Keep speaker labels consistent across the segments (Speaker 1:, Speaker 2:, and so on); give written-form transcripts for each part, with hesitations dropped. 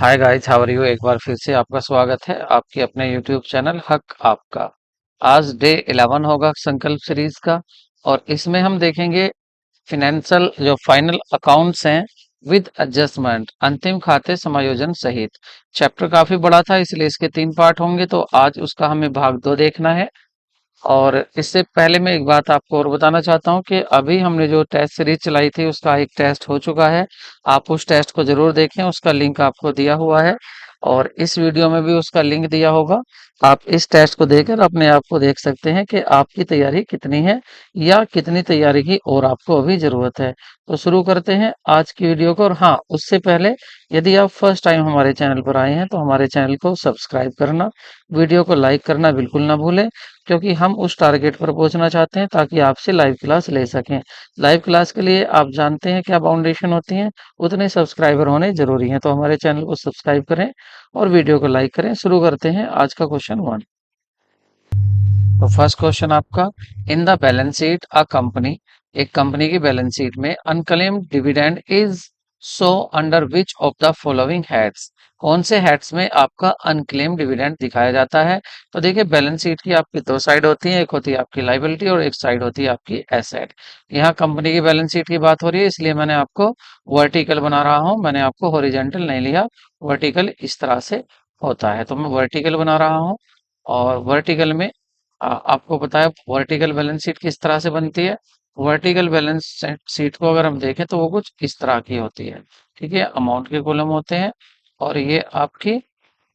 Speaker 1: Hi guys, how are you. एक बार फिर से आपका स्वागत है आपके अपने यूट्यूब चैनल हक आपका। आज डे 11 होगा संकल्प सीरीज का और इसमें हम देखेंगे फिनेंशियल जो फाइनल अकाउंट्स हैं विद एडजस्टमेंट, अंतिम खाते समायोजन सहित। चैप्टर काफी बड़ा था इसलिए इसके 3 पार्ट होंगे, तो आज उसका हमें भाग 2 देखना है। और इससे पहले मैं एक बात आपको और बताना चाहता हूँ कि अभी हमने जो टेस्ट सीरीज चलाई थी उसका एक टेस्ट हो चुका है। आप उस टेस्ट को जरूर देखें, उसका लिंक आपको दिया हुआ है और इस वीडियो में भी उसका लिंक दिया होगा। आप इस टेस्ट को देकर अपने आप को देख सकते हैं कि आपकी तैयारी कितनी है या कितनी तैयारी की और आपको अभी जरूरत है। तो शुरू करते हैं आज की वीडियो को। और हाँ, उससे पहले यदि आप फर्स्ट टाइम हमारे चैनल पर आए हैं तो हमारे चैनल को सब्सक्राइब करना, वीडियो को लाइक करना बिल्कुल ना भूलें, क्योंकि हम उस टारगेट पर पहुंचना चाहते हैं ताकि आपसे लाइव क्लास ले सकें। लाइव क्लास के लिए आप जानते हैं क्या बाउंडेशन होती है, उतने सब्सक्राइबर होने जरूरी हैं। तो हमारे चैनल को सब्सक्राइब करें और वीडियो को लाइक करें। शुरू करते हैं आज का क्वेश्चन 1। तो फर्स्ट क्वेश्चन आपका, इन the balance sheet a company, एक कंपनी की बैलेंस शीट में unclaimed dividend is so under which of the following heads, कौन से हेड्स में आपका अनक्लेम्ड डिविडेंड दिखाया जाता है। तो देखिए, बैलेंस शीट की आपकी दो साइड होती है, एक होती है आपकी लाइबिलिटी और एक साइड होती है आपकी एसेट। यहाँ कंपनी की बैलेंस शीट की बात हो रही है इसलिए मैंने आपको वर्टिकल बना रहा हूँ, मैंने आपको हॉरिजेंटल नहीं लिया। वर्टिकल इस तरह से होता है तो मैं वर्टिकल बना रहा हूँ। और वर्टिकल में आपको पता है वर्टिकल बैलेंस शीट किस तरह से बनती है। वर्टिकल बैलेंस शीट को अगर हम देखें तो वो कुछ इस तरह की होती है। ठीक है, अमाउंट के कॉलम होते हैं और ये आपकी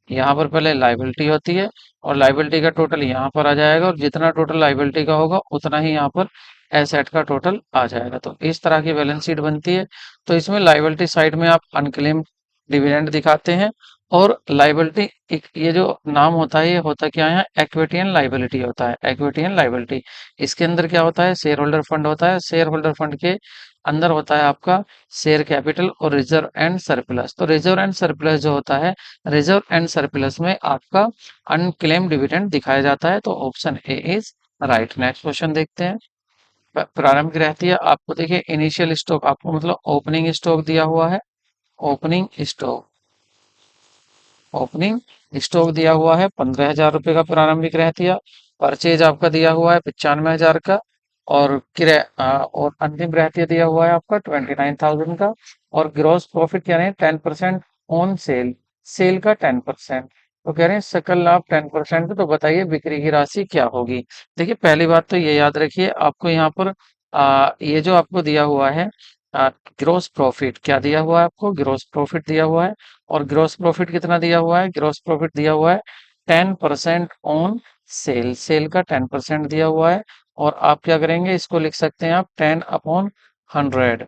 Speaker 1: यहाँ पर पहले लाइबिलिटी होती है और लाइबिलिटी का टोटल यहाँ पर आ जाएगा और जितना टोटल लाइबिलिटी का होगा उतना ही यहाँ पर एसेट का टोटल आ जाएगा। तो इस तरह की बैलेंस शीट बनती है। तो इसमें लाइबिलिटी साइड में आप अनक्लेम डिविडेंड दिखाते हैं और लाइबिलिटी, एक ये जो नाम होता है ये होता क्या है, इक्विटियन लाइबिलिटी होता है। इक्विटियन लाइबिलिटी इसके अंदर क्या होता है, शेयर होल्डर फंड होता है। शेयर होल्डर फंड के अंदर होता है आपका शेयर कैपिटल और रिजर्व एंड सरप्लस। तो रिजर्व एंड सरप्लस जो होता है, रिजर्व एंड सरप्लस में आपका अनक्लेम डिविडेंड दिखाया जाता है। तो option A is right. Next question देखते हैं। प्रारंभिक रहती है आपको, देखिए इनिशियल स्टॉक आपको मतलब ओपनिंग स्टॉक दिया हुआ है। ओपनिंग स्टॉक, ओपनिंग स्टॉक दिया हुआ है 15,000 रुपए का प्रारंभिक रहतिया। परचेज आपका दिया हुआ है 95,000 का और क्रय और अंतिम रहतिया दिया हुआ है आपका 29,000 का। और ग्रॉस प्रॉफिट कह रहे हैं 10% ऑन सेल, सेल का 10%। तो कह रहे हैं सकल लाभ 10%। तो बताइए बिक्री की राशि क्या होगी। देखिए, पहली बात तो ये याद रखिए, आपको यहाँ पर ये जो आपको दिया हुआ है ग्रॉस प्रॉफिट, क्या दिया हुआ है आपको, ग्रॉस प्रॉफिट दिया हुआ है। और ग्रॉस प्रॉफिट कितना दिया हुआ है, ग्रॉस प्रॉफिट दिया हुआ है 10% ऑन सेल, सेल का 10% दिया हुआ है। और आप क्या करेंगे, इसको लिख सकते हैं आप 10/100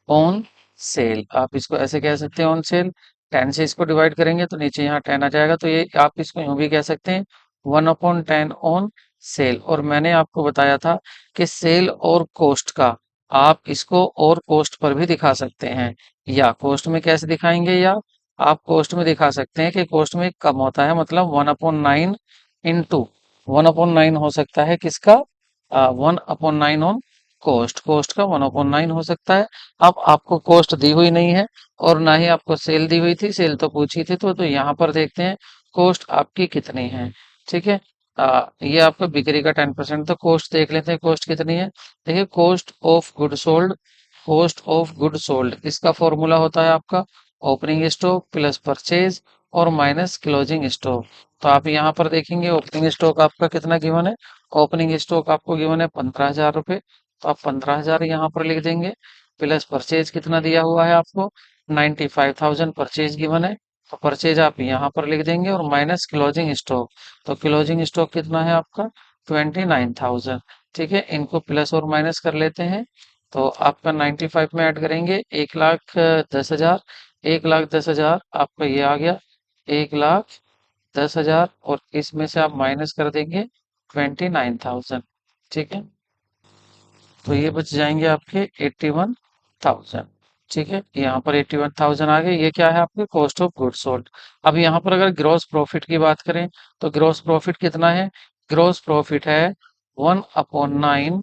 Speaker 1: ऑन सेल। आप इसको ऐसे कह सकते हैं ऑन सेल। 10 से इसको डिवाइड करेंगे तो नीचे यहाँ 10 आ जाएगा, तो ये आप इसको यूं भी कह सकते हैं 1/10 ऑन सेल। और मैंने आपको बताया था कि सेल और कॉस्ट का आप इसको और कॉस्ट पर भी दिखा सकते हैं। या कॉस्ट में कैसे दिखाएंगे, या आप कॉस्ट में दिखा सकते हैं कि कॉस्ट में कम होता है, मतलब 1/9 इंटू 1/9 हो सकता है किसका, 1/9 ऑन कॉस्ट, कॉस्ट का 1/9 हो सकता है। अब आपको कॉस्ट दी हुई नहीं है और ना ही आपको सेल दी हुई थी, सेल तो पूछी थी। तो यहाँ पर देखते हैं कॉस्ट आपकी कितनी है। ठीक है, ये आपका बिक्री का 10%। तो कॉस्ट देख लेते हैं, कॉस्ट कितनी है। देखिए, cost of good sold, cost of good sold इसका फॉर्मूला होता है आपका ओपनिंग स्टॉक प्लस परचेज और माइनस क्लोजिंग स्टॉक। तो आप यहाँ पर देखेंगे ओपनिंग स्टॉक आपका कितना गिवन है, ओपनिंग स्टॉक आपको गिवन है 15,000 रुपए। तो आप 15,000 यहाँ पर लिख देंगे। प्लस परचेज कितना दिया हुआ है आपको, 95,000 परचेज गिवन है। तो परचेज आप यहाँ पर लिख देंगे और माइनस क्लोजिंग स्टॉक। तो क्लोजिंग स्टॉक कितना है आपका 29,000। ठीक है, इनको प्लस और माइनस कर लेते हैं। तो आपका 95 में ऐड करेंगे 1,10,000, 1,10,000 आपका ये आ गया 1,10,000 और इसमें से आप माइनस कर देंगे 29,000। ठीक है, तो ये बच जाएंगे आपके 81,000। ठीक है, यहाँ पर 81,000 आ गए। ये क्या है आपके कॉस्ट ऑफ गुड सोल्ड। अब यहाँ पर अगर ग्रॉस प्रॉफिट की बात करें तो ग्रॉस प्रॉफिट कितना है, ग्रॉस प्रॉफिट है 1/9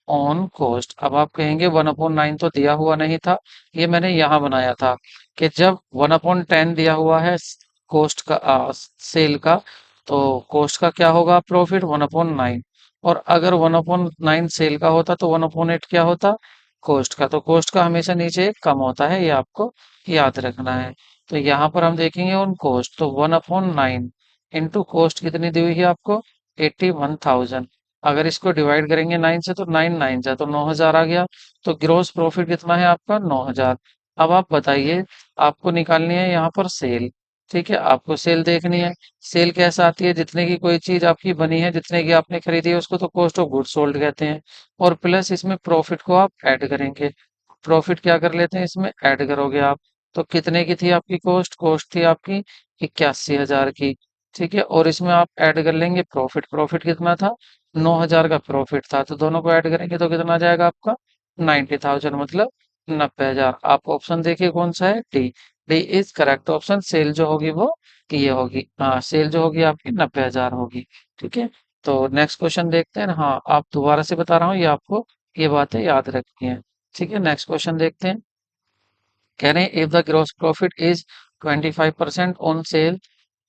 Speaker 1: ऑन कॉस्ट। अब आप कहेंगे 1/9 तो दिया हुआ नहीं था, ये मैंने यहाँ बनाया था कि जब 1/10 दिया हुआ है कॉस्ट का, सेल का, तो कॉस्ट का क्या होगा, प्रॉफिट 1/9। और अगर 1/9 सेल का होता तो 1/8 क्या होता, कॉस्ट का। तो कॉस्ट का हमेशा नीचे कम होता है, ये आपको याद रखना है। तो यहाँ पर हम देखेंगे ऑन कॉस्ट, तो 1/9 इंटू कॉस्ट कितनी दी हुई है आपको, 81,000। अगर इसको डिवाइड करेंगे 9 से तो 9 9 जा तो 9,000 आ गया। तो ग्रोस प्रॉफिट कितना है आपका, 9,000। अब आप बताइए, आपको निकालनी है यहाँ पर सेल। ठीक है, आपको सेल देखनी है। सेल कैसे आती है, जितने की कोई चीज आपकी बनी है, जितने की आपने खरीदी है, उसको तो कॉस्ट ऑफ गुड्स सोल्ड कहते हैं। और प्लस इसमें प्रॉफिट को आप ऐड करेंगे। प्रॉफिट क्या कर लेते हैं, इसमें ऐड करोगे आप। तो कितने की थी आपकी कॉस्ट, कॉस्ट थी आपकी 81,000 की। ठीक है, और इसमें आप ऐड कर लेंगे प्रॉफिट। प्रॉफिट कितना था, 9,000 का प्रॉफिट था, तो दोनों को ऐड करेंगे तो कितना आ जाएगा आपका, 90,000, मतलब 90,000। आप ऑप्शन देखिए कौन सा है, D. D is correct option. Sale जो होगी वो ये होगी, हाँ, सेल जो होगी आपकी 90,000 होगी। ठीक है, तो नेक्स्ट क्वेश्चन देखते हैं ना। हाँ, आप दोबारा से बता रहा हूँ, ये आपको ये बातें याद रखनी है। ठीक है, नेक्स्ट क्वेश्चन देखते हैं। कह रहे हैं if the gross profit is 25% on sale,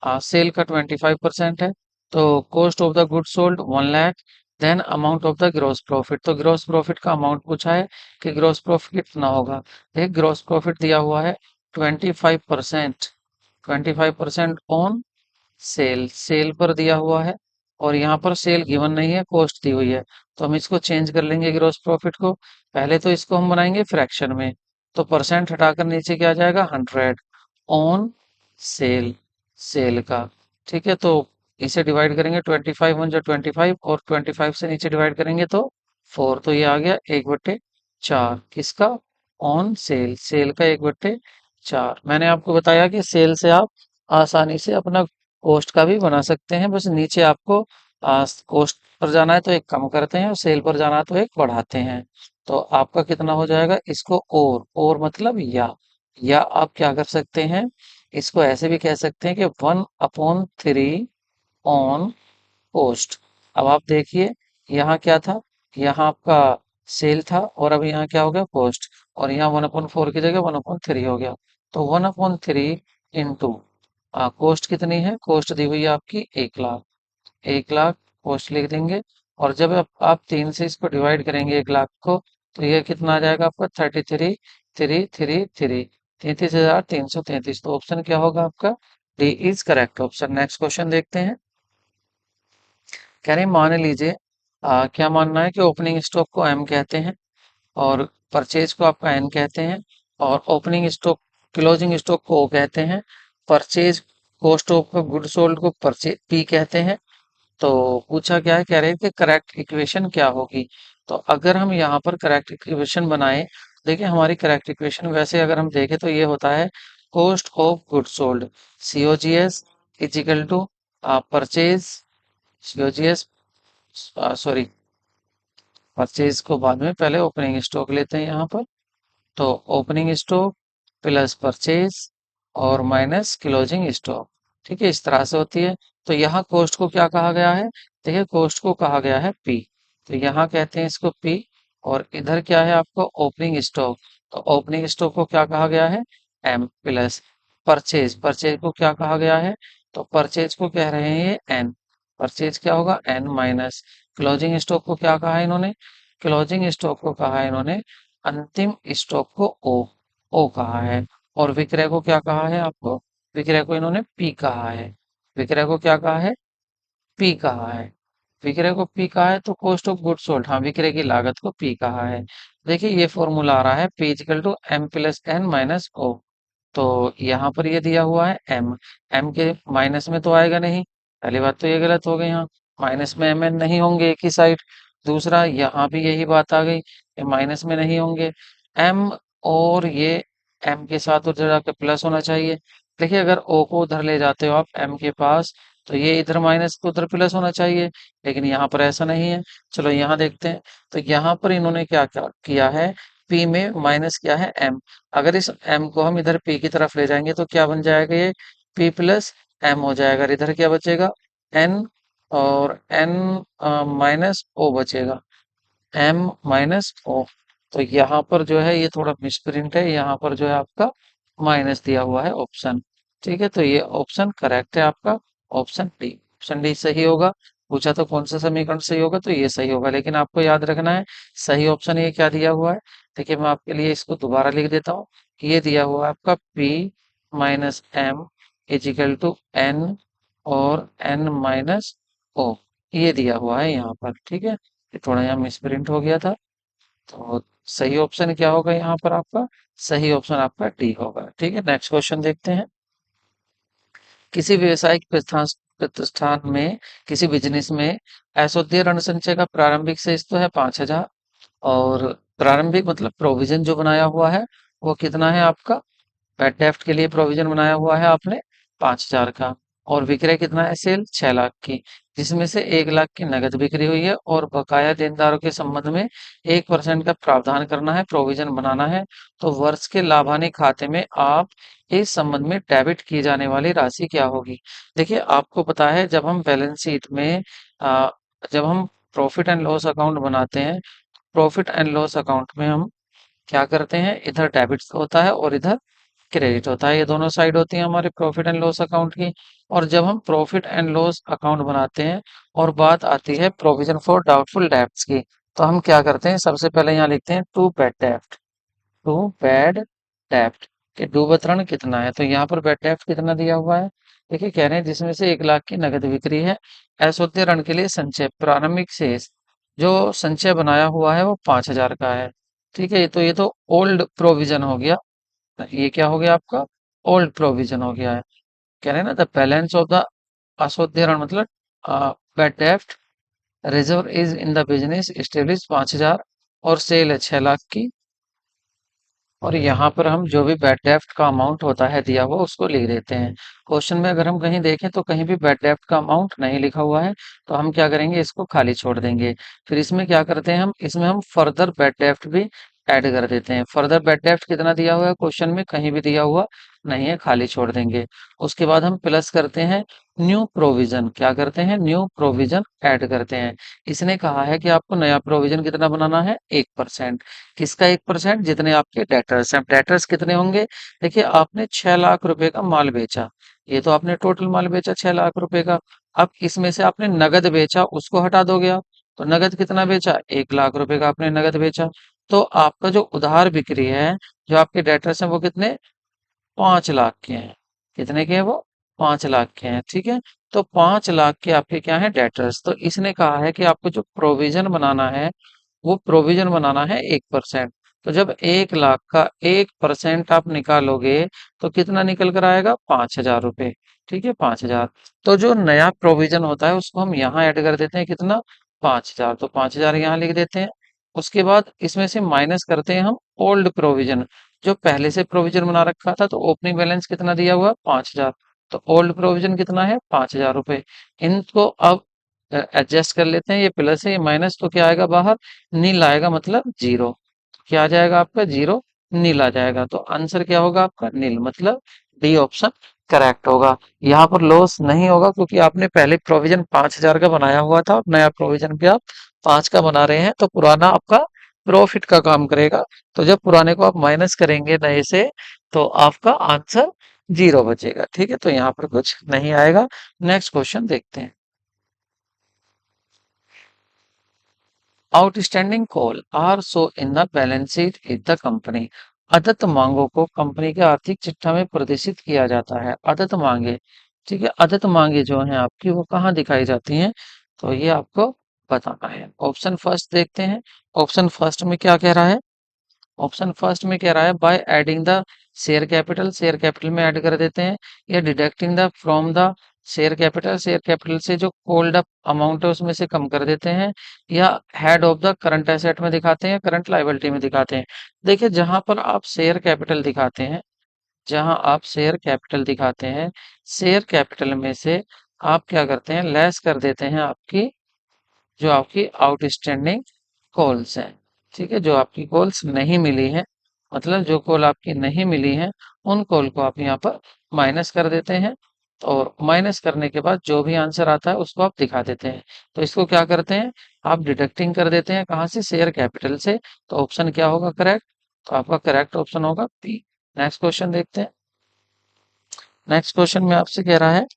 Speaker 1: sale का 25% है, तो cost of the good sold 1 lakh, then amount of the gross profit. तो ग्रॉस प्रॉफिट का अमाउंट पूछा है कि ग्रॉस प्रॉफिट कितना होगा। एक ग्रॉस प्रॉफिट दिया हुआ है 25%, 25% ऑन सेल, सेल पर दिया हुआ है। और यहाँ पर सेल गिवन नहीं है, कॉस्ट दी हुई है। तो हम इसको चेंज कर लेंगे ग्रॉस प्रॉफिट को। पहले तो इसको हम बनाएंगे फ्रैक्शन में, तो परसेंट हटाकर नीचे क्या आ जाएगा, 100 ऑन सेल, सेल का। ठीक है, तो इसे डिवाइड करेंगे, 25 1 जा 25, और 25 से नीचे डिवाइड करेंगे तो 4, तो ये आ गया 1/4 किसका, ऑन सेल, सेल का 1/4। मैंने आपको बताया कि सेल से आप आसानी से अपना कॉस्ट का भी बना सकते हैं। बस नीचे आपको कॉस्ट पर जाना है तो एक कम करते हैं, और सेल पर जाना है तो एक बढ़ाते हैं। तो आपका कितना हो जाएगा, इसको और मतलब या आप क्या कर सकते हैं, इसको ऐसे भी कह सकते हैं कि 1/3 ऑन कॉस्ट। अब आप देखिए, यहाँ क्या था, यहाँ आपका सेल था, और अब यहाँ क्या हो गया, कॉस्ट। और यहाँ 1/4 की जगह 1/3 हो गया। तो 1/3 इंटू कॉस्ट कितनी है, कॉस्ट दी हुई है आपकी 1 लाख, 1 लाख कॉस्ट लिख देंगे। और जब आप 3 से इसको डिवाइड करेंगे 1 लाख को, तो ये कितना आ जाएगा आपका, 33,333, 33,333। तो ऑप्शन क्या होगा आपका, D is correct option. Next question देखते हैं। कह रहे हैं, मान लीजिए, क्या मानना है कि ओपनिंग स्टॉक को एम कहते हैं, और परचेज को आपका एन कहते हैं, और ओपनिंग स्टॉक, क्लोजिंग स्टॉक को ओ कहते हैं, purchase cost of good sold को परचेज पी कहते हैं। तो पूछा क्या है, कह रहे हैं कि करेक्ट इक्वेशन क्या होगी। तो अगर हम यहाँ पर करेक्ट इक्वेशन बनाएं, देखिए हमारी करेक्ट इक्वेशन वैसे अगर हम देखें तो ये होता है, cost of good sold, COGS is equal to purchase, COGS, sorry, purchase को बाद में, पहले ओपनिंग स्टॉक लेते हैं यहाँ पर। तो ओपनिंग स्टॉक प्लस परचेज और माइनस क्लोजिंग स्टॉक। ठीक है, इस तरह से होती है। तो यहाँ कॉस्ट को क्या कहा गया है, देखिए कॉस्ट को कहा गया है पी, तो यहाँ कहते हैं इसको पी। और इधर क्या है आपको, ओपनिंग स्टॉक, तो ओपनिंग स्टॉक को क्या कहा गया है, एम, प्लस परचेज, परचेज को क्या कहा गया है, तो परचेज को कह रहे हैं ये एन, परचेज क्या होगा, एन माइनस क्लोजिंग स्टॉक को क्या कहा है इन्होंने, क्लोजिंग स्टॉक को कहा है इन्होंने अंतिम स्टॉक को ओ कहा है। और विक्रय को क्या कहा है आपको, विक्रय को इन्होंने पी कहा है, विक्रय को क्या कहा है, पी कहा है। विक्रय को पी कहा है तो कॉस्ट ऑफ गुड सोल्ड, हाँ, विक्रय की लागत को पी कहा है। देखिए ये फॉर्मूला आ रहा है, P equal to M plus N minus O. तो यहाँ पर ये दिया हुआ है एम, एम के माइनस में तो आएगा नहीं, पहली बात तो ये गलत हो गई, यहाँ माइनस में एम एन नहीं होंगे एक ही साइड। दूसरा यहाँ भी यही बात आ गई, ये माइनस में नहीं होंगे एम, और ये एम के साथ उधर जाकर प्लस होना चाहिए। देखिए अगर ओ को उधर ले जाते हो आप एम के पास, तो ये इधर माइनस को उधर प्लस होना चाहिए, लेकिन यहाँ पर ऐसा नहीं है। चलो यहाँ देखते हैं। तो यहाँ पर इन्होंने क्या क्या किया है, पी में माइनस किया है एम। अगर इस एम को हम इधर पी की तरफ ले जाएंगे तो क्या बन जाएगा, ये पी प्लस एम हो जाएगा, और इधर क्या बचेगा, एन, और एन माइनस ओ बचेगा। M minus O. तो यहाँ पर जो है ये थोड़ा मिसप्रिंट है, यहाँ पर जो है आपका माइनस दिया हुआ है ऑप्शन। ठीक है, तो ये ऑप्शन करेक्ट है आपका, ऑप्शन डी सही होगा। पूछा तो कौन सा समीकरण सही होगा, तो ये सही होगा, लेकिन आपको याद रखना है सही ऑप्शन ये क्या दिया हुआ है। देखिए मैं आपके लिए इसको दोबारा लिख देता हूँ। ये दिया हुआ है आपका P minus M equal to N और एन माइनस ओ, ये दिया हुआ है यहाँ पर। ठीक है, ये थोड़ा यहाँ मिसप्रिंट हो गया था। तो सही ऑप्शन क्या होगा यहाँ पर आपका, सही ऑप्शन आपका डी होगा। ठीक है, नेक्स्ट क्वेश्चन देखते हैं। किसी व्यवसायिक प्रतिष्ठान में, किसी बिजनेस में ऐसोध्य ऋण संचय का प्रारंभिक शेष तो है 5,000, और प्रारंभिक मतलब प्रोविजन जो बनाया हुआ है वो कितना है आपका, बैड डेफ्ट के लिए प्रोविजन बनाया हुआ है आपने 5,000 का। और विक्रय कितना है, सेल 6 लाख की, जिसमें से 1 लाख की नगद बिक्री हुई है, और बकाया देनदारों के संबंध में 1% का प्रावधान करना है, प्रोविजन बनाना है। तो वर्ष के लाभानी खाते में आप इस संबंध में डेबिट की जाने वाली राशि क्या होगी। देखिए आपको पता है जब हम बैलेंस शीट में आ, जब हम प्रॉफिट एंड लॉस अकाउंट बनाते हैं, प्रॉफिट एंड लॉस अकाउंट में हम क्या करते हैं, इधर डेबिट होता है और इधर क्रेडिट होता है, ये दोनों साइड होती है हमारे प्रॉफिट एंड लॉस अकाउंट की। और जब हम प्रॉफिट एंड लॉस अकाउंट बनाते हैं और बात आती है प्रोविजन फॉर डाउटफुल डेब्ट्स की, तो हम क्या करते हैं, सबसे पहले यहाँ लिखते हैं टू बैड डेब्ट, टू बैड डेब्ट कि डूबत ऋण कितना है। तो यहाँ पर बैड डेब्ट कितना दिया हुआ है, देखिए कह रहे हैं जिसमें से 1 लाख की नगद बिक्री है, ऐसोध्य ऋण के लिए संचय प्रारंभिक शेष जो संचय बनाया हुआ है वो 5,000 का है। ठीक है, तो ये तो ओल्ड प्रोविजन हो गया, ये क्या हो गया आपका, ओल्ड प्रोविजन हो गया है। कह रहे हैं ना द बैलेंस ऑफ द अशोध्य ऋण मतलब बैड डेफ्ट reserve is in the business establish 5,000, और सेल है 6 लाख की। और यहाँ पर हम जो भी बैड डेफ्ट का अमाउंट होता है दिया हुआ उसको लिख देते हैं। क्वेश्चन में अगर हम कहीं देखें तो कहीं भी बैड डेफ्ट का अमाउंट नहीं लिखा हुआ है, तो हम क्या करेंगे, इसको खाली छोड़ देंगे। फिर इसमें क्या करते हैं हम, इसमें हम फर्दर बैड डेफ्ट भी ऐड कर देते हैं। फर्दर बैड डेफ्ट कितना दिया हुआ है क्वेश्चन में, कहीं भी दिया हुआ नहीं है, खाली छोड़ देंगे। उसके बाद हम प्लस करते हैं न्यू प्रोविजन, क्या करते हैं, न्यू प्रोविजन ऐड करते हैं। इसने कहा है कि आपको नया प्रोविजन कितना बनाना है, 1%। किसका 1%, जितने आपके डेटर्स हैं। डेटर्स कितने होंगे, देखिए आपने 6 लाख रुपए का माल बेचा, ये तो आपने टोटल माल बेचा 6 लाख रुपए का। अब इसमें से आपने नगद बेचा, उसको हटा दोगे आप, तो नगद कितना बेचा, 1 लाख रुपए का आपने नगद बेचा। तो आपका जो उधार बिक्री है, जो आपके डेटर्स हैं वो कितने, 5 लाख के हैं। कितने के हैं वो, 5 लाख के हैं। ठीक है, तो 5 लाख के आपके क्या है, डेटर्स। तो इसने कहा है कि आपको जो प्रोविजन बनाना है वो प्रोविजन बनाना है 1%। तो जब 1 लाख का 1% आप निकालोगे तो कितना निकल कर आएगा, 5,000 रुपये। ठीक है, 5,000। तो जो नया प्रोविजन होता है उसको हम यहाँ ऐड कर देते हैं, कितना, 5,000। तो 5,000 यहाँ लिख देते हैं। उसके बाद इसमें से माइनस करते हैं हम ओल्ड प्रोविजन, जो पहले से प्रोविजन बना रखा था। तो ओपनिंग बैलेंस कितना दिया हुआ, 5,000। तो ओल्ड प्रोविजन कितना है, 5,000 रुपये। इनको अब एडजस्ट कर लेते हैं, ये प्लस है ये माइनस, तो क्या आएगा बाहर, नील आएगा, मतलब जीरो। क्या आ जाएगा आपका, जीरो, नील आ जाएगा। तो आंसर क्या होगा आपका, नील, मतलब डी ऑप्शन करेक्ट होगा। यहाँ पर लॉस नहीं होगा क्योंकि आपने पहले प्रोविजन 5,000 का बनाया हुआ था और नया प्रोविजन भी आप 5 का बना रहे हैं, तो पुराना आपका प्रॉफिट का काम करेगा। तो जब पुराने को आप माइनस करेंगे नए से, तो आपका आंसर जीरो बचेगा। ठीक है, तो यहाँ पर कुछ नहीं आएगा। नेक्स्ट क्वेश्चन देखते हैं। Outstanding call are so in the balance sheet is the company. अदत्त मांगों को कंपनी के आर्थिक चिट्ठा में प्रदर्शित किया जाता है। अदत्त मांगे, ठीक है, अदत्त मांगे जो हैं आपकी वो कहाँ दिखाई जाती हैं, तो ये आपको बताना है। ऑप्शन फर्स्ट देखते हैं। ऑप्शन फर्स्ट में क्या कह रहा है, ऑप्शन फर्स्ट में कह रहा है by adding the share capital, share capital में ऐड कर देते हैं, या deducting the from the share capital, share capital से जो कोल्ड अप अमाउंट है उसमें से कम कर देते हैं, या head of the current asset में दिखाते हैं, करंट लाइबिलिटी में दिखाते हैं। देखिए जहां पर आप शेयर कैपिटल दिखाते हैं, जहां आप शेयर कैपिटल दिखाते हैं, शेयर कैपिटल में से आप क्या करते हैं, लेस कर देते हैं आपकी जो आपकी आउटस्टैंडिंग कॉल्स हैं। ठीक है, जो आपकी कॉल्स नहीं मिली हैं, मतलब जो कॉल आपकी नहीं मिली है, उन कॉल को आप यहाँ पर माइनस कर देते हैं। और माइनस करने के बाद जो भी आंसर आता है उसको आप दिखा देते हैं। तो इसको क्या करते हैं, आप डिडक्टिंग कर देते हैं कहाँ से, शेयर कैपिटल से। तो ऑप्शन क्या होगा करेक्ट, तो आपका करेक्ट ऑप्शन होगा बी। नेक्स्ट क्वेश्चन देखते हैं। नेक्स्ट क्वेश्चन में आपसे कह रहा है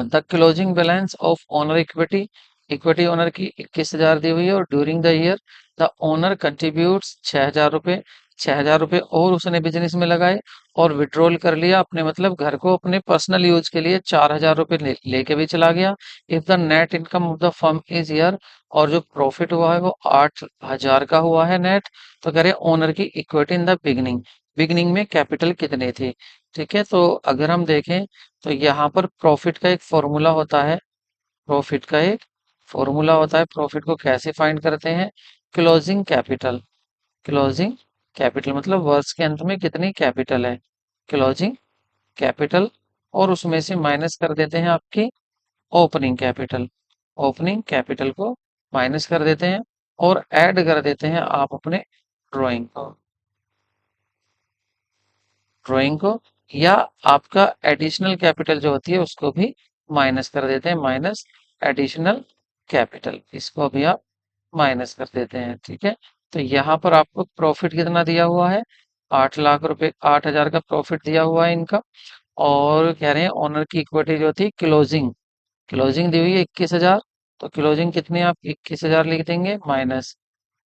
Speaker 1: the closing balance of owner equity, equity owner की 21,000 दी हुई है और during the year the owner contributes 6,000 रुपये, 6,000 रुपये और उसने बिजनेस में लगाए और विड्रॉल कर लिया अपने, मतलब घर को अपने पर्सनल यूज के लिए 4,000 रुपये लेके भी चला गया। If the net income of the firm is year, और जो प्रॉफिट हुआ है वो 8,000 का हुआ है नेट। तो कह रहे ओनर की equity in the beginning, beginning में कैपिटल कितनी थी। ठीक है, तो अगर हम देखें तो यहाँ पर प्रॉफिट का एक फॉर्मूला होता है, प्रॉफिट का एक फॉर्मूला होता है। प्रॉफिट को कैसे फाइंड करते हैं, क्लोजिंग कैपिटल, क्लोजिंग कैपिटल मतलब वर्ष के अंत में कितनी कैपिटल है, क्लोजिंग कैपिटल, और उसमें से माइनस कर देते हैं आपकी ओपनिंग कैपिटल, ओपनिंग कैपिटल को माइनस कर देते हैं और ऐड कर देते हैं आप अपने ड्राइंग को, ड्राइंग को, या आपका एडिशनल कैपिटल जो होती है उसको भी माइनस कर देते हैं, माइनस एडिशनल कैपिटल, इसको भी आप माइनस कर देते हैं। ठीक है, तो यहाँ पर आपको प्रॉफिट कितना दिया हुआ है, 8,00,000 रुपए, 8,000 का प्रॉफिट दिया हुआ है इनका। और कह रहे हैं ओनर की इक्विटी जो थी क्लोजिंग, क्लोजिंग दी हुई है 21,000, तो क्लोजिंग कितनी आप 21,000 लिख देंगे माइनस,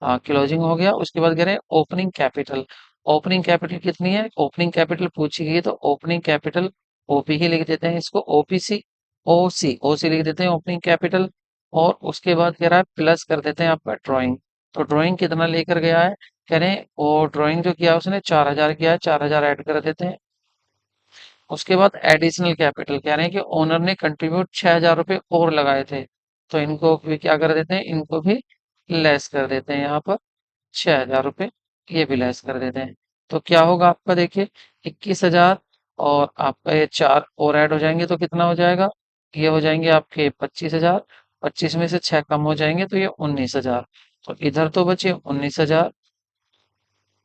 Speaker 1: हाँ क्लोजिंग हो गया। उसके बाद कह रहे हैं ओपनिंग कैपिटल, ओपनिंग कैपिटल कितनी है, ओपनिंग कैपिटल पूछी गई है तो ओपनिंग कैपिटल ओपी ही लिख देते हैं, इसको ओपीसी, ओसी, ओसी लिख देते हैं ओपनिंग कैपिटल। और उसके बाद कह रहा है प्लस कर देते हैं आपका ड्राइंग, तो ड्राइंग कितना लेकर गया है, कह रहे हैं वो ड्राइंग जो किया है उसने 4,000 किया है, 4,000 ऐड कर देते हैं। उसके बाद एडिशनल कैपिटल कह रहे हैं कि ओनर ने कंट्रीब्यूट 6,000 रुपये और लगाए थे, तो इनको भी क्या कर देते हैं, इनको भी लेस कर देते हैं यहाँ पर 6,000 रुपये, ये भी लेस कर देते हैं। तो क्या होगा आपका देखिए 21,000, और आपका ये 4 और ऐड हो जाएंगे तो कितना हो जाएगा, ये हो जाएंगे आपके 25,000, 25 में से 6 कम हो जाएंगे तो ये 19,000। तो इधर तो बचे 19,000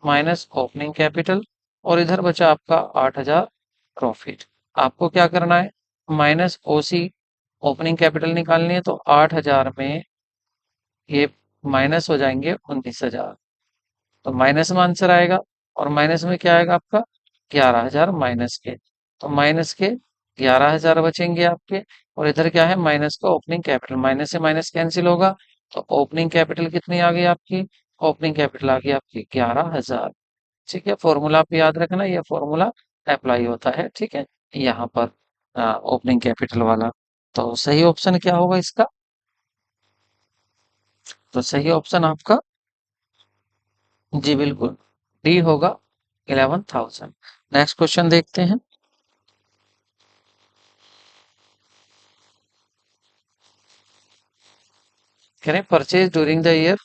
Speaker 1: माइनस ओपनिंग कैपिटल, और इधर बचा आपका 8,000 प्रॉफिट। आपको क्या करना है, माइनस ओसी ओपनिंग कैपिटल निकालनी है, तो 8,000 में ये माइनस हो जाएंगे 19,000, तो माइनस में आंसर आएगा। और माइनस में क्या आएगा आपका 11,000 माइनस के, तो माइनस के 11,000 बचेंगे आपके। और इधर क्या है माइनस का ओपनिंग कैपिटल, माइनस से माइनस कैंसिल होगा, तो ओपनिंग कैपिटल कितनी आ गई आपकी, ओपनिंग कैपिटल आ गई आपकी 11,000। ठीक है, फॉर्मूला आप याद रखना, ये फॉर्मूला अप्लाई होता है, ठीक है, यहाँ पर ओपनिंग कैपिटल वाला। तो सही ऑप्शन क्या होगा इसका, तो सही ऑप्शन आपका जी बिल्कुल डी होगा 11,000। नेक्स्ट क्वेश्चन देखते हैं। कह रहे परचेज ड्यूरिंग द ईयर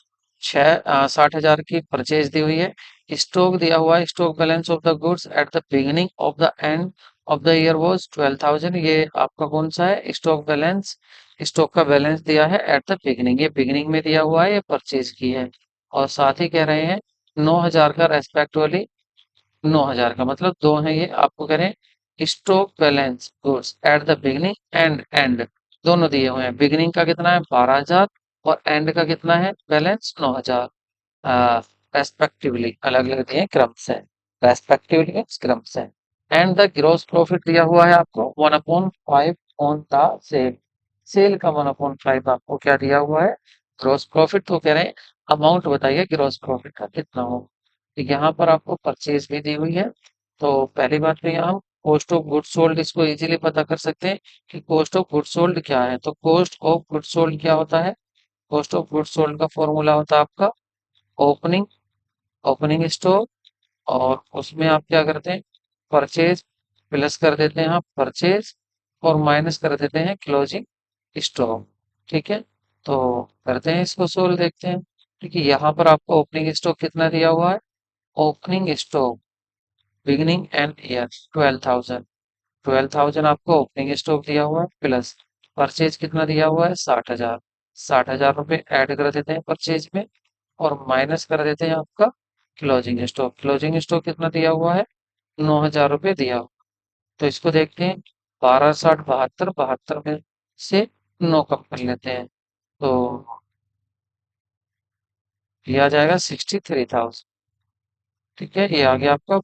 Speaker 1: 60,000 की परचेज दी हुई है। स्टॉक दिया हुआ है, stock balance of the goods at the beginning of the end of the year was 12,000। ये आपका कौन सा है, स्टॉक बैलेंस, स्टॉक का बैलेंस दिया है एट द बिगिनिंग, ये बिगिनिंग में दिया हुआ है, ये परचेज की है। और साथ ही कह रहे हैं 9,000 का रेस्पेक्टिवली, 9,000 का मतलब दो है, ये आपको कह रहे हैं stock balance goods at the beginning and and, दोनों दिए हुए हैं। बिगिनिंग का कितना है 12,000 और एंड का कितना है बैलेंस 9,000, रेस्पेक्टिवली अलग अलग दिए क्रम से, रेस्पेक्टिवली क्रम से। एंड द ग्रॉस प्रॉफिट दिया हुआ है आपको 1/5 ऑन द सेल, सेल का 1/5 आपको क्या दिया हुआ है, ग्रॉस प्रॉफिट। तो कह रहे हैं अमाउंट बताइए ग्रॉस प्रॉफिट का कितना हो। तो यहाँ पर आपको परचेज भी दी हुई है, तो पहली बात तो यहाँ हम कॉस्ट ऑफ गुड सोल्ड इसको इजीली पता कर सकते हैं कि कॉस्ट ऑफ गुड सोल्ड क्या है। तो कॉस्ट ऑफ गुड सोल्ड क्या होता है, कॉस्ट ऑफ गुड सोल्ड का फॉर्मूला होता है आपका ओपनिंग, ओपनिंग स्टॉक, और उसमें आप क्या करते हैं परचेज, प्लस कर देते हैं आप परचेज, और माइनस कर देते हैं क्लोजिंग स्टॉक। ठीक है, तो करते हैं इसको सोल्व, देखते हैं। क्योंकि यहाँ पर आपको ओपनिंग स्टॉक कितना दिया हुआ है, opening stock beginning and year 12,000, 12,000 आपको ओपनिंग स्टॉक दिया हुआ है, प्लस परचेज कितना दिया हुआ है 60,000, 60,000 रुपये ऐड कर देते हैं परचेज में, और माइनस कर देते हैं आपका क्लोजिंग स्टॉक, क्लोजिंग स्टॉक कितना दिया हुआ है 9,000 रुपये दिया हो। तो इसको देखते हैं, 12, 60, 72, 72 में से 9 कम कर लेते हैं, तो ये आ जाएगा 63,000। ठीक है, ये आ गया आपका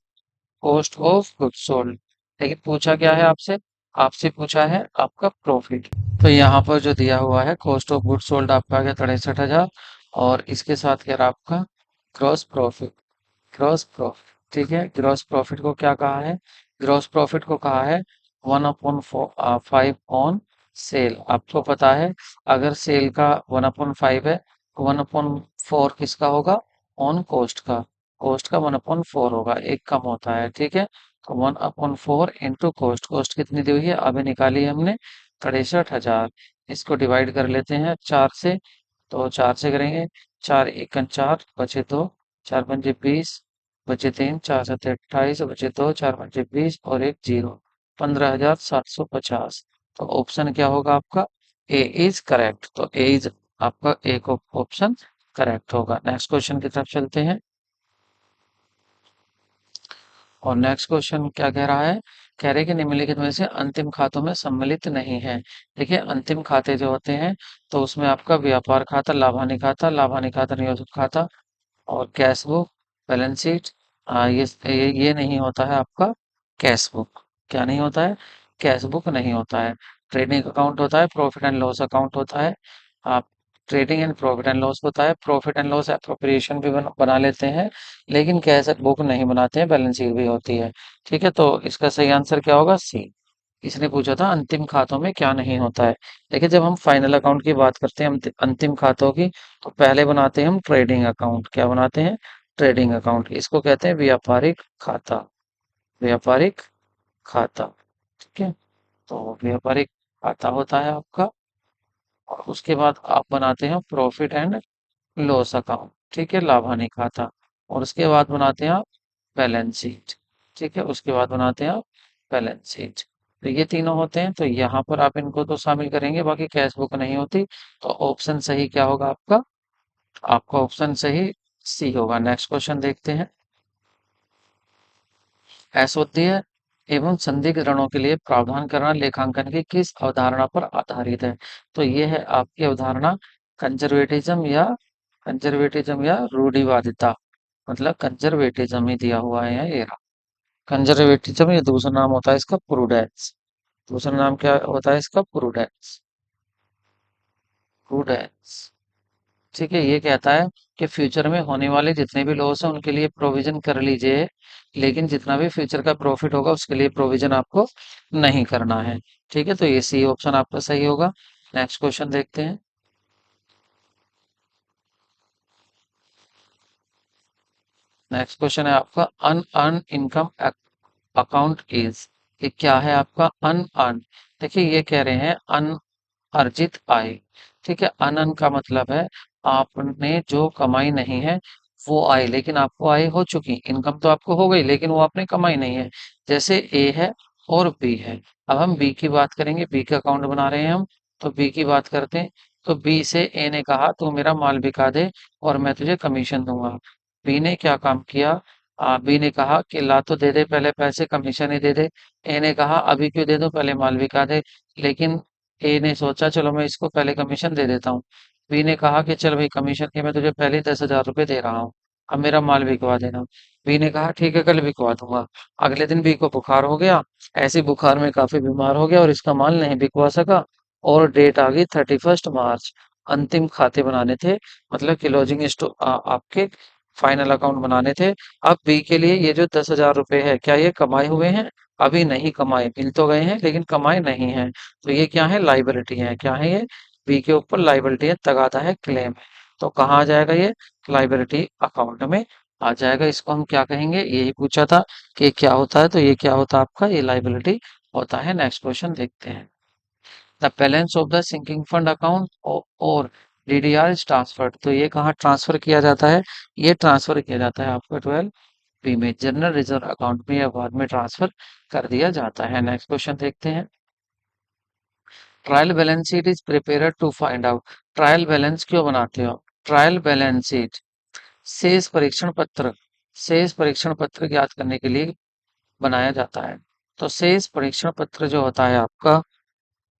Speaker 1: कॉस्ट ऑफ गुड्स सोल्ड। लेकिन पूछा क्या है आपसे? आपसे पूछा है आपका प्रॉफिट। तो यहाँ पर जो दिया हुआ है कॉस्ट ऑफ गुड्स सोल्ड आपका आ गया 63,000, और इसके साथ क्या रहा आपका ग्रॉस प्रॉफिट। ग्रॉस प्रॉफिट, ठीक है, ग्रॉस प्रॉफिट को क्या कहा है? ग्रॉस प्रॉफिट को कहा है 1/5 ऑन सेल। आपको पता है, अगर सेल का 1/5 है, 1/4 किसका होगा? ऑन कॉस्ट का। कॉस्ट का 1/4 होगा, एक कम होता है, ठीक है। तो 1/4 इंटू कॉस्ट। कॉस्ट कितनी दी हुई है अभी निकाली है हमने? 63,000। इसको डिवाइड कर लेते हैं 4 से, तो 4 से करेंगे, 4 × 1 = 4, बचे 2, 4 × 5 = 20, बचे 3, 4 × 7 = 28, बचे 2, 4 × 5 = 20 और एक जीरो, 15,750। तो ऑप्शन क्या होगा आपका? ए इज करेक्ट। तो ए इज आपका एक ऑप्शन करेक्ट होगा। नेक्स्ट क्वेश्चन की तरफ चलते हैं, और नेक्स्ट क्वेश्चन क्या कह रहा है? कह रहे हैं कि निम्नलिखित में से अंतिम खातों में सम्मिलित नहीं है। देखिए, अंतिम खाते जो होते हैं, तो उसमें आपका व्यापार खाता, लाभानी खाता, लाभानी खाता नियोजित खाता, और कैश बुक, बैलेंस शीट, ये नहीं होता है आपका कैश बुक। क्या नहीं होता है? कैश बुक नहीं होता है। ट्रेडिंग अकाउंट होता है, प्रॉफिट एंड लॉस अकाउंट होता है। आप trading and profit and loss होता है, प्रॉफिट एंड लॉस एप्रोप्रिएशन भी बना लेते हैं, लेकिन कैश बुक नहीं बनाते हैं, बैलेंस शीट भी होती है। ठीक है, तो इसका सही आंसर क्या होगा? सी। इसने पूछा था अंतिम खातों में क्या नहीं होता है। देखिए, जब हम फाइनल अकाउंट की बात करते हैं अंतिम खातों की, तो पहले बनाते हैं हम ट्रेडिंग अकाउंट। क्या बनाते हैं? Trading account. इसको कहते हैं व्यापारिक खाता। व्यापारिक खाता, ठीक है। तो व्यापारिक खाता होता है आपका, और उसके बाद आप बनाते हैं प्रॉफिट एंड लॉस अकाउंट, ठीक है, लाभानी खाता। और उसके बाद बनाते हैं आप बैलेंस शीट, ठीक है, उसके बाद बनाते हैं आप बैलेंस शीट। तो ये तीनों होते हैं, तो यहाँ पर आप इनको तो शामिल करेंगे, बाकी कैश बुक नहीं होती। तो ऑप्शन सही क्या होगा आपका? आपका ऑप्शन सही सी होगा। नेक्स्ट क्वेश्चन देखते हैं, असोध्य एवं संदिग्ध ऋणों के लिए प्रावधान करना लेखांकन की किस अवधारणा पर आधारित है? तो ये है आपकी अवधारणा कंजर्वेटिज्म या रूढ़िवादिता। मतलब कंजर्वेटिज्म ही दिया हुआ है ये रहा। कंजर्वेटिज्म, ये दूसरा नाम होता है इसका प्रूडेंस। दूसरा नाम क्या होता है इसका? प्रूडेंस। प्रूडेंस, ठीक है। ये कहता है कि फ्यूचर में होने वाले जितने भी लॉस हैं उनके लिए प्रोविजन कर लीजिए, लेकिन जितना भी फ्यूचर का प्रॉफिट होगा उसके लिए प्रोविजन आपको नहीं करना है। ठीक है, तो ये सी ऑप्शन आपका सही होगा। नेक्स्ट क्वेश्चन देखते हैं। नेक्स्ट क्वेश्चन है आपका अनअर्न इनकम अकाउंट इज। ये क्या है आपका अनअर्न? देखिए, ये कह रहे हैं अर्जित आय। ठीक है, अनन का मतलब है आपने जो कमाई नहीं है वो आय, लेकिन आपको आय हो चुकी, इनकम तो आपको हो गई, लेकिन वो आपने कमाई नहीं है। जैसे ए है और बी है। अब हम बी की बात करेंगे, बी का अकाउंट बना रहे हैं हम, तो बी की बात करते हैं। तो बी से ए ने कहा तू मेरा माल बिका दे और मैं तुझे कमीशन दूंगा। बी ने क्या काम किया? बी ने कहा कि ला तो दे दे पहले पैसे, कमीशन ही दे दे। ए ने कहा अभी क्यों दे दूं, पहले माल बिका दे। लेकिन ए ने सोचा चलो मैं इसको पहले कमीशन दे देता हूँ। बी ने कहा कि चल भाई कमीशन के मैं तुझे पहले 10,000 रुपये दे रहा हूँ, अब मेरा माल बिकवा देना। बी ने कहा ठीक है कल बिकवा दूंगा। अगले दिन बी को बुखार हो गया, ऐसी बुखार में काफी बीमार हो गया और इसका माल नहीं बिकवा सका। और डेट आ गई 31 मार्च। अंतिम खाते बनाने थे, मतलब क्लोजिंग स्टॉक आपके फाइनल अकाउंट बनाने थे। अब बी के लिए ये जो 10,000 रुपये है, क्या ये कमाए हुए हैं? अभी नहीं कमाए, मिल तो गए हैं लेकिन कमाए नहीं है। तो ये क्या है? लाइबिलिटी है। क्या है ये? बी के ऊपर लाइबिलिटी है, तगादा है, क्लेम है। तो कहाँ आ जाएगा ये? लाइबिलिटी अकाउंट में आ जाएगा। इसको हम क्या कहेंगे? यही पूछा था कि क्या होता है, तो ये क्या होता है आपका? ये लाइबिलिटी होता है। नेक्स्ट क्वेश्चन देखते हैं। The balance of the sinking fund account और डीडीआर इज ट्रांसफर्ड। तो ये कहाँ ट्रांसफर किया जाता है? ये ट्रांसफर किया जाता है आपका 12 बी में, जनरल रिजर्व अकाउंट में या बाद में ट्रांसफर कर दिया जाता है। नेक्स्ट क्वेश्चन देखते हैं। Trial balance sheet is prepared to find out. Trial balance क्यों बनाते हो? ट्रायल बैलेंस शीट शेष परीक्षण पत्र, शेष परीक्षण पत्र ज्ञात करने के लिए बनाया जाता है। तो शेष परीक्षण पत्र जो होता है आपका,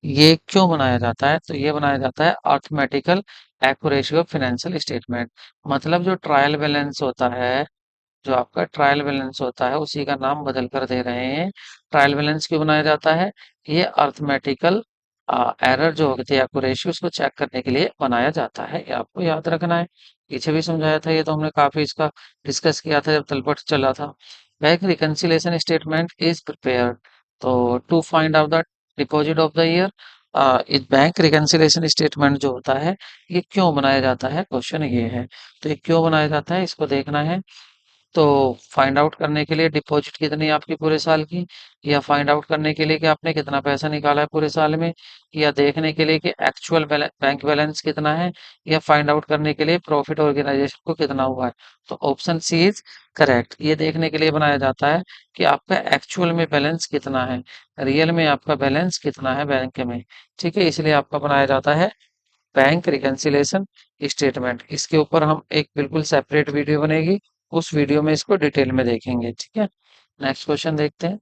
Speaker 1: ये क्यों बनाया जाता है? तो ये बनाया जाता है arithmetical accuracy of financial statement. मतलब जो ट्रायल बैलेंस होता है, जो आपका ट्रायल बैलेंस होता है, उसी का नाम बदल कर दे रहे हैं। ट्रायल बैलेंस क्यों बनाया जाता है? ये अर्थमेटिकल एरर जो होती है एक्यूरेसी, उसको चेक करने के लिए बनाया जाता है। ये आपको याद रखना है। पीछे भी समझाया था, ये तो हमने काफी इसका डिस्कस किया था जब तलपट चला था। Bank reconciliation statement is prepared to to find out the deposit of the year. इस बैंक रिकंसिलेशन स्टेटमेंट जो होता है, ये क्यों बनाया जाता है? क्वेश्चन ये है। तो ये क्यों बनाया जाता है, इसको देखना है। तो फाइंड आउट करने के लिए डिपॉजिट कितनी है आपकी पूरे साल की, या फाइंड आउट करने के लिए कि आपने कितना पैसा निकाला है पूरे साल में, या देखने के लिए कि एक्चुअल बैंक बैलेंस कितना है, या फाइंड आउट करने के लिए प्रॉफिट ऑर्गेनाइजेशन को कितना हुआ है। तो ऑप्शन सी इज करेक्ट। ये देखने के लिए बनाया जाता है कि आपका एक्चुअल में बैलेंस कितना है, रियल में आपका बैलेंस कितना है बैंक में। ठीक है, इसलिए आपका बनाया जाता है बैंक रिकंसिलेशन स्टेटमेंट। इसके ऊपर हम एक बिल्कुल सेपरेट वीडियो बनेगी, उस वीडियो में इसको डिटेल में देखेंगे। ठीक है, नेक्स्ट क्वेश्चन देखते हैं।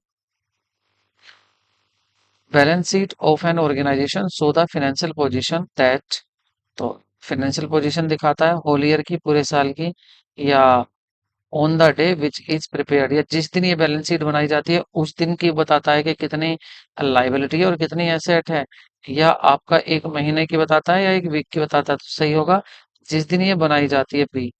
Speaker 1: Balance sheet of an organisation show the financial position that. तो फाइनेंशियल पोजीशन दिखाता है होल ईयर की, पूरे साल की, या on the day which is prepared, या जिस दिन ये बैलेंस शीट बनाई जाती है उस दिन की बताता है कि कितनी लाइबिलिटी और कितनी एसेट है, या आपका एक महीने की बताता है या एक वीक की बताता है। तो सही होगा जिस दिन ये बनाई जाती है बी,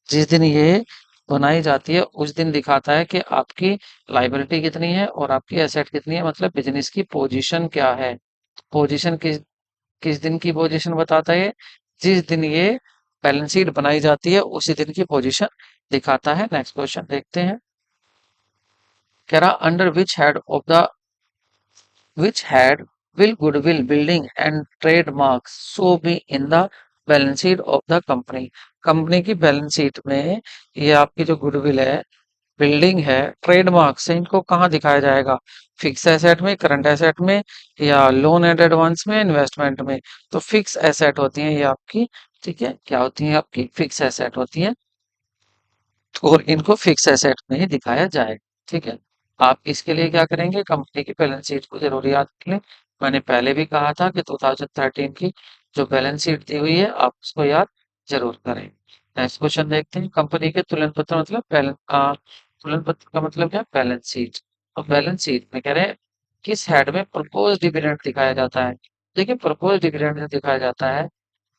Speaker 1: जिस दिन ये बनाई जाती है उस दिन दिखाता है कि आपकी लाइबिलिटी कितनी है और आपकी एसेट कितनी है, मतलब बिजनेस की पोजीशन क्या है। पोजीशन किस किस दिन की पोजीशन बताता है? जिस दिन ये बैलेंस शीट बनाई जाती है उसी दिन की पोजीशन दिखाता है। नेक्स्ट क्वेश्चन देखते हैं। कह रहा under which had will goodwill building and trademarks so be in the balance sheet of the company। Company की बैलेंस शीट में ये आपकी जो गुडविल है, बिल्डिंग है, ट्रेडमार्क्स है, इनको कहाँ दिखाया जाएगा? फिक्स एसेट में, करंट एसेट में, या लोन एंड एडवांस में, इन्वेस्टमेंट में। तो फिक्स एसेट होती है ये आपकी। ठीक है, क्या होती है आपकी? फिक्स एसेट होती है, और इनको फिक्स एसेट में ही दिखाया जाए। ठीक है, आप इसके लिए क्या करेंगे? कंपनी की बैलेंस शीट को जरूर याद कर लें। मैंने पहले भी कहा था कि 2013 की जो बैलेंस शीट दी हुई है आप उसको याद जरूर करें। नेक्स्ट क्वेश्चन देखते हैं। कंपनी के तुलन पत्र मतलब तुलन पत्र का मतलब क्या? Balance sheet. और बैलेंस शीट में कह रहे हैं किस हेड में प्रपोज डिविडेंड दिखाया जाता है। देखिए, प्रपोज डिविडेंड जो दिखाया जाता है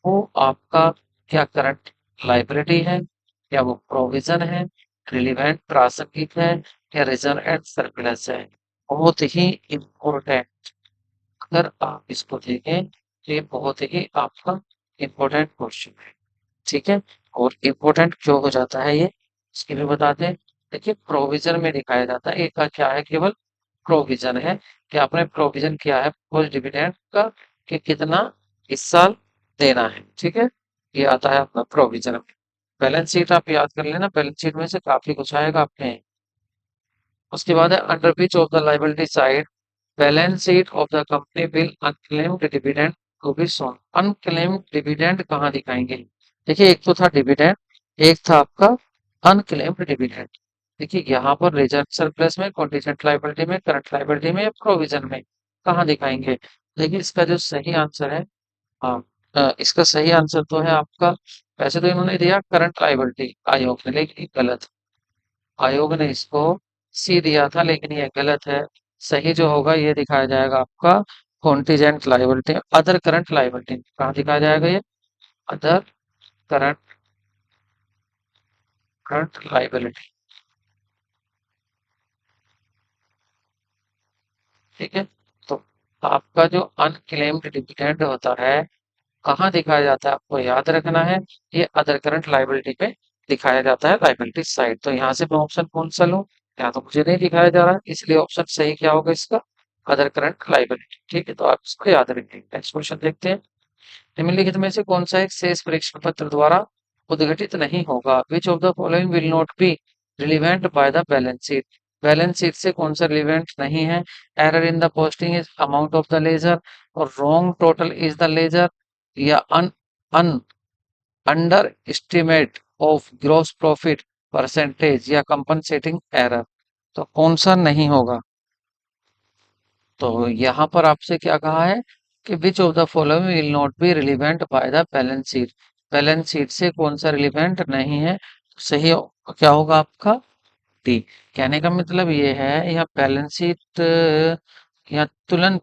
Speaker 1: वो आपका क्या करंट लाइबिलिटी है, क्या वो प्रोविजन है, रिलीवेंट प्रासंगिक है, या रिजर्व एंड सरप्लस है। बहुत ही इम्पोर्टेंट, अगर आप इसको देखें तो ये बहुत ही आपका इम्पोर्टेंट क्वेश्चन है। ठीक है, और इम्पोर्टेंट क्यों हो जाता है ये, इसके भी बताते हैं। देखिए, प्रोविजन में दिखाया जाता है, एक का क्या है, केवल प्रोविजन है कि आपने प्रोविजन किया है पोस्ट डिविडेंड का कि कितना इस साल देना है। ठीक है, ये आता है आपका प्रोविजन में। बैलेंस शीट आप याद कर लेना, बैलेंस शीट में से काफी कुछ आएगा आपके। उसके बाद है under which of the liability side balance sheet of the company will unclaimed dividend to be shown. Unclaimed dividend कहाँ दिखाएंगे? देखिए, एक तो था डिविडेंड, एक था आपका अनक्लेम्ड डिविडेंड। देखिए, यहाँ पर रिजर्व सरप्लस में, कॉन्टीजेंट लाइबिलिटी में, करंट लाइबिलिटी में, या प्रोविजन में, कहाँ दिखाएंगे? देखिए, इसका जो सही आंसर है, हाँ, इसका सही आंसर तो है आपका, वैसे तो इन्होंने दिया करंट लाइबिलिटी आयोग ने, लेकिन ये गलत। आयोग ने इसको सी दिया था, लेकिन ये गलत है। सही जो होगा ये दिखाया जाएगा आपका contingent liability, other current liability. कहाँ दिखाया जाएगा ये? Other current current liability. ठीक है, तो आपका जो अनक्लेम्ड डिविडेंड होता है कहाँ दिखाया जाता है, आपको याद रखना है। ये अदर करंट लाइबिलिटी पे दिखाया जाता है, लाइबिलिटी साइड। तो यहाँ से मैं ऑप्शन कौन सा लूँ? यहाँ तो मुझे नहीं दिखाया जा रहा, इसलिए ऑप्शन सही क्या होगा इसका? Other current liability. ठीक है, तो आप इसको याद रखेंगे। नेक्स्ट क्वेश्चन देखते हैं। निम्नलिखित में से कौन सा एक शेष परीक्षण पत्र द्वारा उद्घटित नहीं होगा? Which of the following will not be relevant by the balance sheet. Balance sheet से कौन सा रिलीवेंट नहीं है? Error in the posting is amount of the ledger, और wrong total is the ledger, या un un underestimate of gross profit percentage, या compensating error. तो कौन सा नहीं होगा? तो यहाँ पर आपसे क्या कहा है कि विच of the following will not be relevant by the balance sheet. Balance sheet से कौन सा रिलीवेंट नहीं है? तो सही क्या होगा आपका? डी। कहने का मतलब ये है, यह बैलेंस शीट या तुलन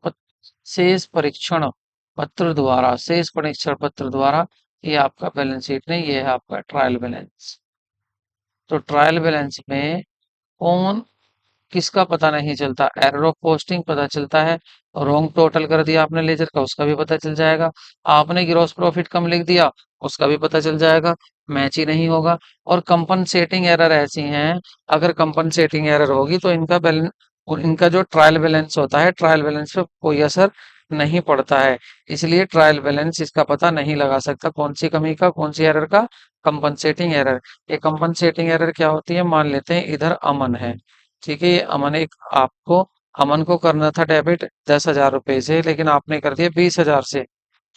Speaker 1: शेष परीक्षण पत्र द्वारा, शेष परीक्षण पत्र द्वारा, ये आपका बैलेंस शीट नहीं, ये है आपका ट्रायल बैलेंस। तो ट्रायल बैलेंस में कौन किसका पता नहीं चलता? एरर ऑफ पोस्टिंग पता चलता है। रॉन्ग टोटल कर दिया आपने लेजर का, उसका भी पता चल जाएगा। आपने ग्रॉस प्रॉफिट कम लिख दिया, उसका भी पता चल जाएगा। मैच ही नहीं होगा। और कंपनसेटिंग एरर ऐसी हैं, अगर कंपनसेटिंग एरर होगी तो इनका बैलेंस और इनका जो ट्रायल बैलेंस होता है, ट्रायल बैलेंस पे कोई असर नहीं पड़ता है। इसलिए ट्रायल बैलेंस इसका पता नहीं लगा सकता कौन सी कमी का, कौन सी एरर का। Compensating error. ये कंपनसेटिंग एरर क्या होती है? मान लेते हैं इधर अमन है, ठीक है। ये अमन एक आपको अमन को करना था डेबिट 10,000 रुपए से, लेकिन आपने कर दिया 20,000 से,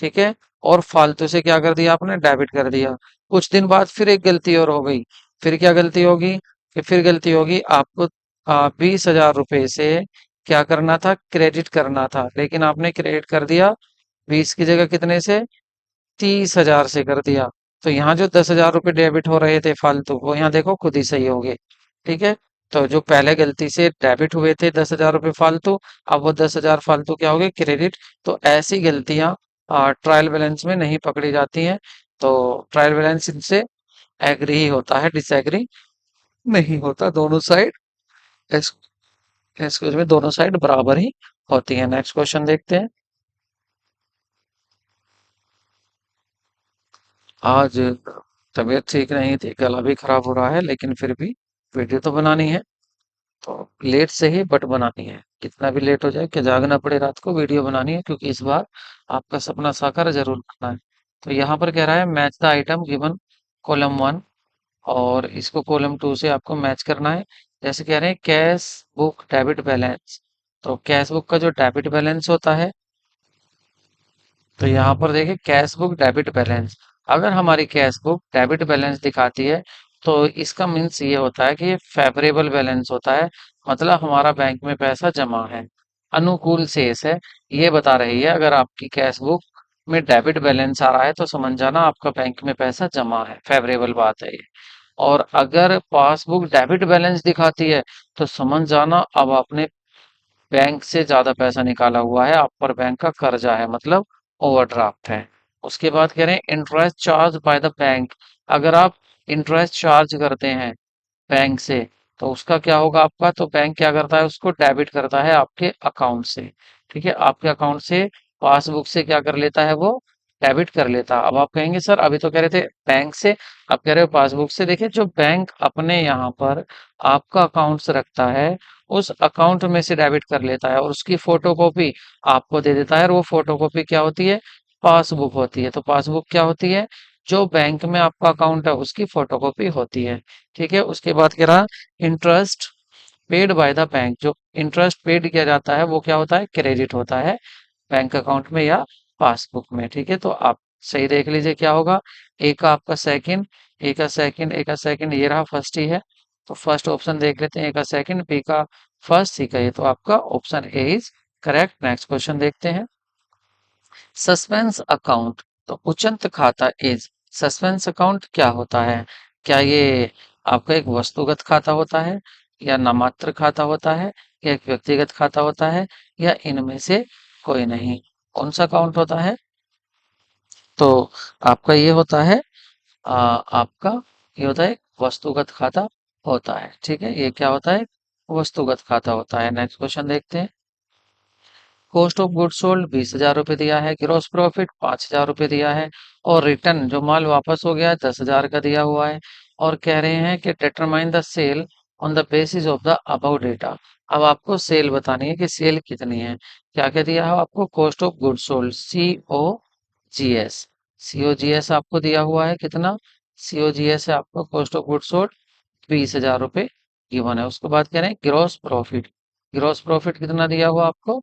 Speaker 1: ठीक है। और फालतू से क्या कर दिया आपने? डेबिट कर दिया। कुछ दिन बाद फिर एक गलती और हो गई। फिर क्या गलती होगी? कि फिर गलती होगी आपको 20,000 रुपए से क्या करना था? क्रेडिट करना था, लेकिन आपने क्रेडिट कर दिया 20 की जगह कितने से? 30,000 से कर दिया। तो यहाँ जो 10,000 रुपये डेबिट हो रहे थे फालतू, वो यहाँ देखो खुद ही सही हो गए, ठीक है। तो जो पहले गलती से डेबिट हुए थे 10,000 रुपये फालतू, अब वो 10,000 फालतू क्या हो गए? क्रेडिट। तो ऐसी गलतियां ट्रायल बैलेंस में नहीं पकड़ी जाती हैं। तो ट्रायल बैलेंस इनसे एग्री ही होता है, डिसएग्री नहीं होता। दोनों साइड एक्सक्यूज में दोनों साइड बराबर ही होती है। नेक्स्ट क्वेश्चन देखते हैं। आज तबीयत ठीक नहीं थी, गला भी खराब हो रहा है, लेकिन फिर भी वीडियो तो बनानी है। तो लेट से ही बट बनानी है, कितना भी लेट हो जाए, कि जागना पड़े रात को, वीडियो बनानी है, क्योंकि इस बार आपका सपना साकार जरूर करना है। तो यहाँ पर कह रहा है match the item given column 1, और इसको कॉलम 2 से आपको मैच करना है। जैसे कह रहे हैं कैश बुक डेबिट बैलेंस। तो कैश बुक का जो डेबिट बैलेंस होता है, तो यहाँ पर देखिए कैश बुक डेबिट बैलेंस। अगर हमारी कैश बुक डेबिट बैलेंस दिखाती है, तो इसका मीन्स ये होता है कि ये फेवरेबल बैलेंस होता है, मतलब हमारा बैंक में पैसा जमा है, अनुकूल शेष है, ये बता रही है। अगर आपकी कैश बुक में डेबिट बैलेंस आ रहा है तो समझ जाना आपका बैंक में पैसा जमा है, फेवरेबल बात है ये। और अगर पासबुक डेबिट बैलेंस दिखाती है, तो समझ जाना अब आपने बैंक से ज्यादा पैसा निकाला हुआ है, आप पर बैंक का कर्जा है, मतलब ओवरड्राफ्ट है। उसके बाद कह रहे हैं interest charge by the bank. अगर आप इंटरेस्ट चार्ज करते हैं बैंक से, तो उसका क्या होगा आपका? तो बैंक क्या करता है? उसको डेबिट करता है आपके अकाउंट से, ठीक है। आपके अकाउंट से पासबुक से क्या कर लेता है? वो डेबिट कर लेता है। अब आप कहेंगे सर अभी तो कह रहे थे बैंक से, अब कह रहे हो पासबुक से। देखिए जो बैंक अपने यहाँ पर आपका अकाउंट रखता है, उस अकाउंट में से डेबिट कर लेता है और उसकी फोटोकॉपी आपको दे देता है, और वो फोटोकॉपी क्या होती है? पासबुक होती है। तो पासबुक क्या होती है? जो बैंक में आपका अकाउंट है उसकी फोटोकॉपी होती है, ठीक है। उसके बाद कह रहा interest paid by the bank. जो इंटरेस्ट पेड किया जाता है वो क्या होता है? क्रेडिट होता है बैंक अकाउंट में या पासबुक में, ठीक है। तो आप सही देख लीजिए क्या होगा। ए का आपका सेकंड, ए का सेकंड, ए का सेकंड, ये रहा फर्स्ट ही है। तो फर्स्ट ऑप्शन देख लेते हैं, ए का सेकंड, बी का फर्स्ट, सी का ये। तो आपका option A is correct. Next question देखते हैं। Suspense account. तो उचंत खाता इज। सस्पेंस अकाउंट क्या होता है? क्या ये आपका एक वस्तुगत खाता होता है, या नामात्र खाता होता है, या एक व्यक्तिगत खाता होता है, या इनमें से कोई नहीं? कौन सा अकाउंट होता है? तो आपका ये होता है आपका ये होता है वस्तुगत खाता होता है, ठीक है। ये क्या होता है? वस्तुगत खाता होता है। नेक्स्ट क्वेश्चन देखते हैं। कॉस्ट ऑफ गुड सोल्ड 20,000 रुपये दिया है, ग्रॉस प्रॉफिट 5,000 रुपये दिया है, और रिटर्न जो माल वापस हो गया है 10,000 का दिया हुआ है। और कह रहे हैं कि determine the sale on the basis of the above data. अब आपको सेल बतानी है कि सेल कितनी है। क्या क्या दिया है आपको? Cost of good sold, COGS। COGS आपको दिया हुआ है कितना? COGS है आपको कॉस्ट ऑफ गुड सोल्ड 20,000 रुपये गिवन है। उसके बाद कह रहे हैं ग्रॉस प्रॉफिट। ग्रॉस प्रॉफिट कितना दिया हुआ आपको?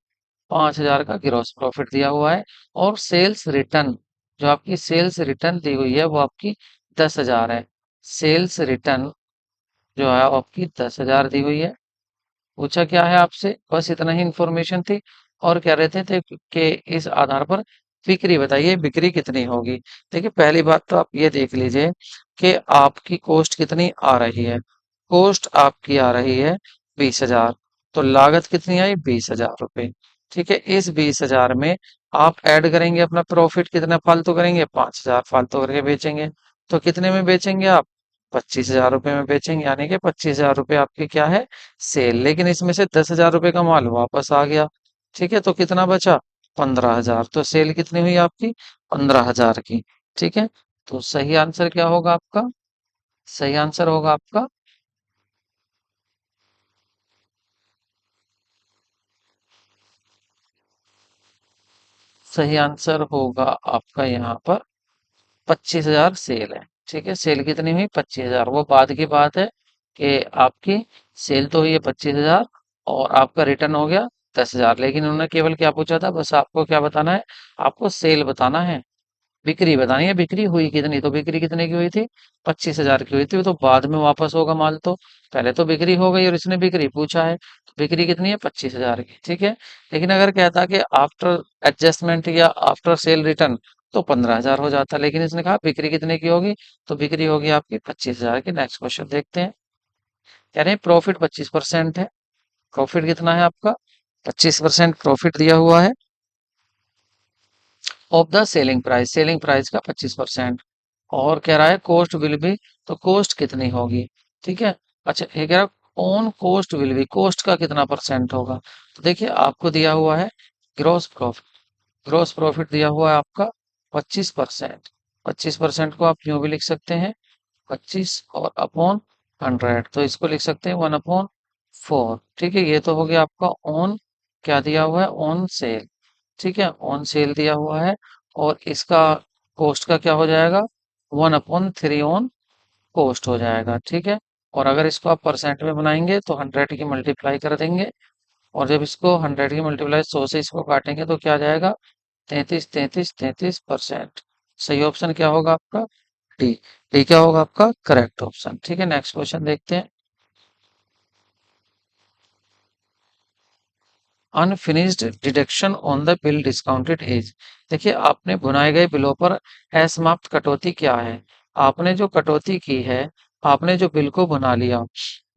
Speaker 1: 5,000 का ग्रॉस प्रॉफिट दिया हुआ है। और सेल्स रिटर्न, जो आपकी सेल्स रिटर्न दी हुई है वो आपकी 10,000 है। सेल्स रिटर्न जो है वो आपकी 10,000 दी हुई है। पूछा क्या है आपसे, बस इतना ही इंफॉर्मेशन थी। और कह रहे थे कि इस आधार पर बिक्री बताइए, बिक्री कितनी होगी। देखिए पहली बात तो आप ये देख लीजिए कि आपकी कॉस्ट कितनी आ रही है। कॉस्ट आपकी आ रही है 20,000, तो लागत कितनी आई 20,000 रुपये। ठीक है, इस 20,000 में आप ऐड करेंगे अपना प्रॉफिट, कितना फालतू करेंगे, 5,000 फालतू करके बेचेंगे। तो कितने में बेचेंगे आप, 25,000 रुपये में बेचेंगे, यानी कि 25,000 रुपये आपके क्या है, सेल। लेकिन इसमें से 10,000 रुपये का माल वापस आ गया। ठीक है, तो कितना बचा, 15,000। तो सेल कितनी हुई आपकी, 15,000 की। ठीक है, तो सही आंसर क्या होगा आपका, सही आंसर होगा आपका, सही आंसर होगा आपका यहाँ पर 25,000 सेल है। ठीक है, सेल कितनी हुई 25,000, वो बाद की बात है कि आपकी सेल तो हुई है 25,000 और आपका रिटर्न हो गया 10,000। लेकिन उन्होंने केवल क्या पूछा था, बस आपको क्या बताना है, आपको सेल बताना है, बिक्री बतानी है, बिक्री हुई कितनी। तो बिक्री कितने की हुई थी, 25,000 की हुई थी। तो बाद में वापस होगा माल, तो पहले तो बिक्री हो गई और इसने बिक्री पूछा है, तो बिक्री कितनी है 25,000 की। ठीक है, लेकिन अगर कहता कि आफ्टर एडजस्टमेंट या आफ्टर सेल रिटर्न, तो 15,000 हो जाता। लेकिन इसने कहा बिक्री कितने की होगी, तो बिक्री होगी आपकी 25,000 की। नेक्स्ट क्वेश्चन देखते हैं। कह रहे हैं प्रॉफिट 25% है। प्रॉफिट कितना है आपका, 25% प्रॉफिट दिया हुआ है of the selling price, selling price का 25%। और कह रहा है कॉस्ट विल बी, तो कॉस्ट कितनी होगी। ठीक है, अच्छा ये कह रहा है on cost will be, cost का कितना परसेंट होगा। तो देखिए आपको दिया हुआ है ग्रॉस प्रॉफिट, ग्रॉस प्रॉफिट दिया हुआ है आपका 25%। 25% को आप यूं भी लिख सकते हैं 25 और अपॉन 100, तो इसको लिख सकते हैं 1/4। ठीक है, ये तो हो गया आपका ऑन, क्या दिया हुआ है, ऑन सेल। ठीक है, ऑन सेल दिया हुआ है और इसका कॉस्ट का क्या हो जाएगा, 1/3 ऑन कॉस्ट हो जाएगा। ठीक है, और अगर इसको आप परसेंट में बनाएंगे तो 100 की मल्टीप्लाई कर देंगे, और जब इसको 100 की मल्टीप्लाई 100 से इसको काटेंगे तो क्या आ जाएगा, 33 सही ऑप्शन क्या होगा आपका, डी। डी क्या होगा आपका करेक्ट ऑप्शन। ठीक है, नेक्स्ट क्वेश्चन देखते हैं। Unfinished deduction on the bill discounted as. देखिए आपने भुनाए गए बिलों पर असमाप्त कटौती क्या है। आपने जो कटौती की है, आपने जो बिल को भुना लिया।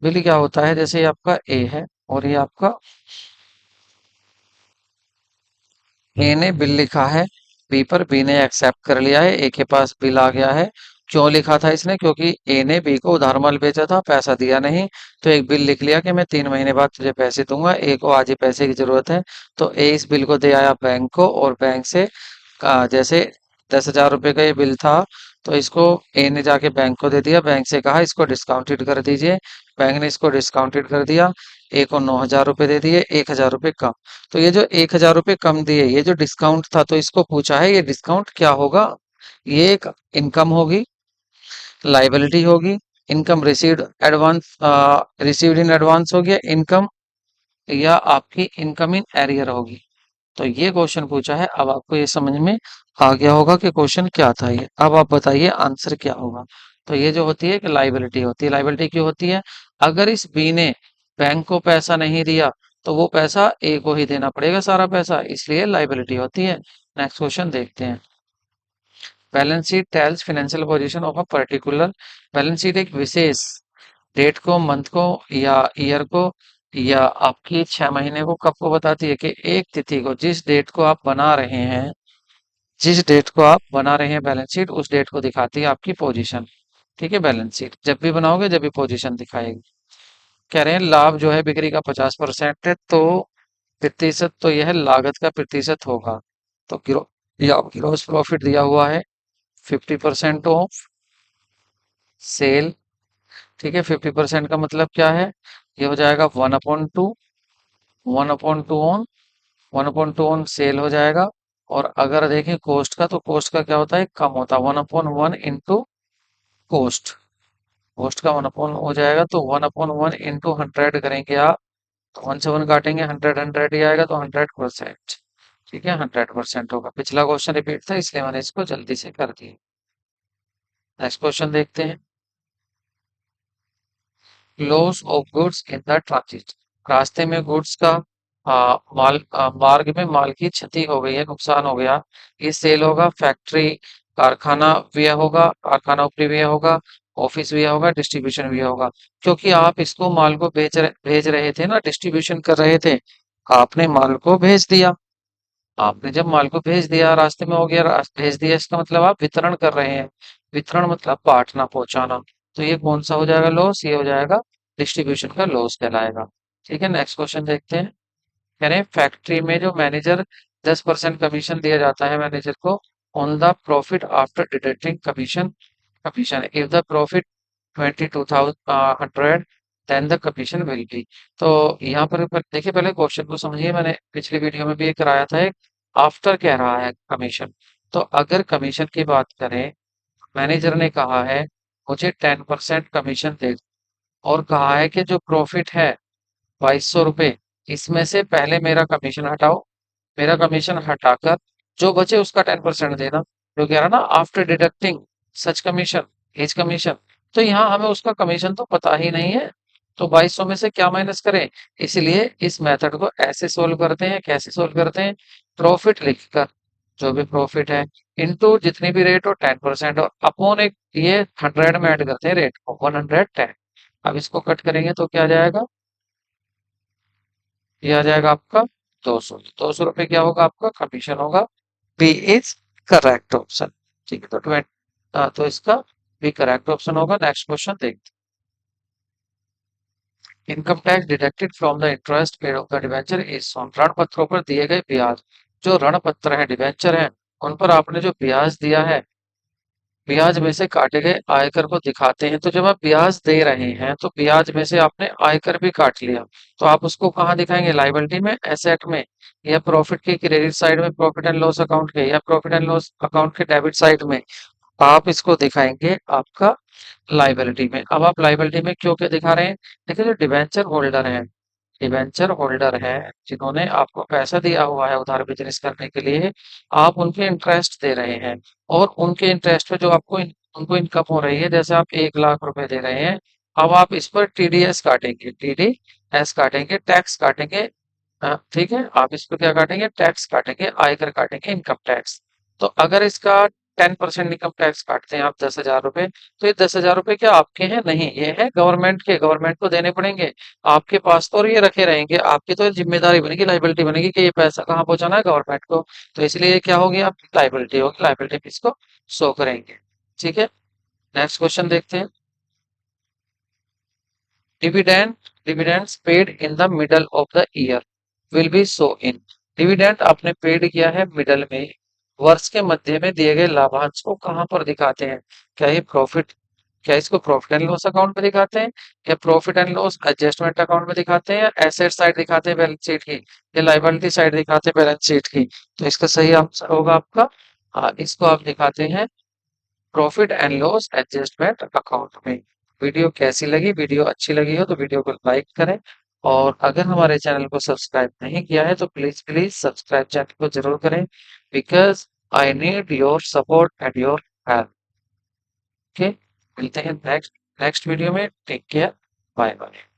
Speaker 1: बिल क्या होता है, जैसे ये आपका ए है और ये आपका, ए ने बिल लिखा है, बी पर बी ने एक्सेप्ट कर लिया है, ए के पास बिल आ गया है। क्यों लिखा था इसने, क्योंकि ए ने बी को उधार माल बेचा था, पैसा दिया नहीं, तो एक बिल लिख लिया कि मैं 3 महीने बाद तुझे पैसे दूंगा। ए को आज ही पैसे की जरूरत है, तो ए इस बिल को दे आया बैंक को, और बैंक से जैसे 10,000 रुपए का ये बिल था, तो इसको ए ने जाके बैंक को दे दिया, बैंक से कहा इसको डिस्काउंटेड कर दीजिए। बैंक ने इसको डिस्काउंटेड कर दिया, ए को 9,000 रुपए दे दिए, 1,000 रुपए कम। तो ये जो 1,000 रुपए कम दिए, ये जो डिस्काउंट था, तो इसको पूछा है ये डिस्काउंट क्या होगा। ये एक इनकम होगी, लाइबिलिटी होगी, income received advance, received in advance हो गया इनकम, या आपकी इनकम इन एरियर होगी। तो ये क्वेश्चन पूछा है। अब आपको ये समझ में आ गया होगा कि क्वेश्चन क्या था ये। अब आप बताइए आंसर क्या होगा। तो ये जो होती है कि लाइबिलिटी होती है। लाइबिलिटी क्यों होती है, अगर इस बी ने बैंक को पैसा नहीं दिया, तो वो पैसा ए को ही देना पड़ेगा सारा पैसा, इसलिए लाइबिलिटी होती है। नेक्स्ट क्वेश्चन देखते हैं। Balance sheet tells financial position of a particular. Balance sheet एक विशेष डेट को, मंथ को या ईयर को या आपकी 6 महीने को, कब को बताती है कि एक तिथि को, जिस डेट को आप बना रहे हैं, जिस डेट को आप बना रहे हैं बैलेंस शीट, उस डेट को दिखाती है आपकी पोजीशन। ठीक है, बैलेंस शीट जब भी बनाओगे जब भी पोजीशन दिखाएगी। कह रहे हैं लाभ जो है बिक्री का 50% है, तो प्रतिशत, तो यह लागत का प्रतिशत होगा। तो या ग्रोस प्रॉफिट दिया हुआ है 50% ऑफ सेल। ठीक है, 50% का मतलब क्या है, ये हो जाएगा 1/2, 1/2 ऑन, 1/2 ऑन सेल हो जाएगा। और अगर देखें कॉस्ट का, तो कॉस्ट का क्या होता है, कम होता है, 1/1 इंटू कॉस्ट। कॉस्ट का 1/1 हो जाएगा, तो 1/1 इंटू 100 करेंगे आप, तो 1 से 1 काटेंगे, 100 100 ही आएगा, तो 100%। ठीक है, 100% होगा। पिछला क्वेश्चन रिपीट था, इसलिए मैंने इसको जल्दी से कर दिया। नेक्स्ट क्वेश्चन देखते हैं। Loss of goods in the transit. रास्ते में गुड्स का मार्ग में माल की क्षति हो गई है, नुकसान हो गया, ये सेल होगा। फैक्ट्री कारखाना व्यय होगा, कारखाना ऊपरी व्यय होगा, ऑफिस व्यय होगा, डिस्ट्रीब्यूशन व्यय होगा। क्योंकि आप इसको माल को भेज रहे थे ना, डिस्ट्रीब्यूशन कर रहे थे, आपने माल को भेज दिया। आपने जब माल को भेज दिया, रास्ते में हो गया, भेज दिया, इसका मतलब आप वितरण कर रहे हैं। वितरण मतलब बांटना, पहुंचाना। तो ये कौन सा हो जाएगा लॉस? ये हो जाएगा डिस्ट्रीब्यूशन का लॉस कहलाएगा। ठीक है, नेक्स्ट क्वेश्चन देखते हैं। कह रहे हैं फैक्ट्री में जो मैनेजर 10% कमीशन दिया जाता है मैनेजर को on the profit after deducting commission. Commission if the profit 22,100 then the commission will be. तो यहाँ पर देखिए, पहले क्वेश्चन को समझिए, मैंने पिछली वीडियो में भी ये कराया था। एक आफ्टर कह रहा है कमीशन। तो अगर कमीशन की बात करें, मैनेजर ने कहा है मुझे 10% कमीशन दे, और कहा है कि जो प्रॉफिट है 2200 रुपये, इसमें से पहले मेरा कमीशन हटाओ। मेरा कमीशन हटाकर जो बचे उसका 10% देना। जो कह रहा ना, after deducting such commission, as commission. तो यहाँ हमें उसका कमीशन तो पता ही नहीं है, तो 2200 में से क्या माइनस करें? इसलिए इस मेथड को ऐसे सोल्व करते हैं। कैसे सोल्व करते हैं? प्रॉफिट लिखकर, जो भी प्रॉफिट है, इनटू जितनी भी रेट हो 10%, और अपॉन एक ये 100 में ऐड करते हैं रेट को, 110। अब इसको कट करेंगे तो क्या आ जाएगा? ये आ जाएगा आपका 200। 200 रुपये क्या होगा? आपका कमीशन होगा। B is correct option. ठीक है, तो 20, तो इसका बी करेक्ट ऑप्शन होगा। नेक्स्ट क्वेश्चन देखते हैं। Income tax deducted from the interest paid of the debenture is on. ऋण पत्रों पर दिए गए ब्याज, जो ऋण पत्र है, डिवेंचर है, उन पर आपने जो ब्याज दिया है, ब्याज में से काटे गए आयकर को दिखाते हैं। तो जब आप ब्याज दे रहे हैं तो ब्याज में से आपने आयकर भी काट लिया, तो आप उसको कहाँ दिखाएंगे? लायबिलिटी में, एसेट में, या प्रॉफिट के क्रेडिट साइड में, प्रॉफिट एंड लॉस अकाउंट के, या प्रॉफिट एंड लॉस अकाउंट के डेबिट साइड में। आप इसको दिखाएंगे आपका लायबिलिटी में। अब आप लायबिलिटी में क्यों क्या दिखा रहे हैं? देखिए, जो डिवेंचर होल्डर है, डिबेंचर होल्डर है, जिन्होंने आपको पैसा दिया हुआ है उधार बिजनेस करने के लिए, आप उनके इंटरेस्ट दे रहे हैं। और उनके इंटरेस्ट पे जो आपको उनको इनकम हो रही है, जैसे आप 1 लाख रुपए दे रहे हैं, अब आप इस पर टीडीएस काटेंगे, टीडीएस काटेंगे, टैक्स काटेंगे। ठीक है, आप इस पर क्या काटेंगे? टैक्स काटेंगे, आयकर काटेंगे, इनकम टैक्स। तो अगर इसका 10% इनकम टैक्स काटते हैं आप 10,000 रुपए, तो ये 10,000 रुपए क्या आपके हैं? नहीं, ये है गवर्नमेंट के, गवर्नमेंट को देने पड़ेंगे आपके पास। तो और ये रखे रहेंगे, आपकी तो जिम्मेदारी बनेगी, लाइबिलिटी बनेगी कि ये पैसा कहाँ पहुंचाना है? गवर्नमेंट को। तो इसलिए ये क्या होगी? आपकी लाइबिलिटी होगी, लाइबिलिटी पे इसको शो करेंगे। ठीक है, नेक्स्ट क्वेश्चन देखते हैं। Dividend dividends paid in the middle of the year will be show in. Dividend आपने पेड किया है मिडल में, वर्ष के मध्य में दिए गए लाभांश को कहाँ पर दिखाते हैं? क्या ये प्रॉफिट, क्या इसको प्रॉफिट एंड लॉस अकाउंट में दिखाते हैं, या profit and loss adjustment account में दिखाते हैं, या एसेट साइड दिखाते हैं बैलेंस शीट की, या लाइबिलिटी साइड दिखाते हैं बैलेंस शीट की? तो इसका सही आंसर होगा आपका, इसको आप दिखाते हैं profit and loss adjustment account में। वीडियो कैसी लगी? वीडियो अच्छी लगी हो तो वीडियो को लाइक करें, और अगर हमारे चैनल को सब्सक्राइब नहीं किया है तो प्लीज प्लीज सब्सक्राइब चैनल को जरूर करें, because I need your support and your help. Okay, मिलते हैं नेक्स्ट नेक्स्ट वीडियो में। Take care, bye bye.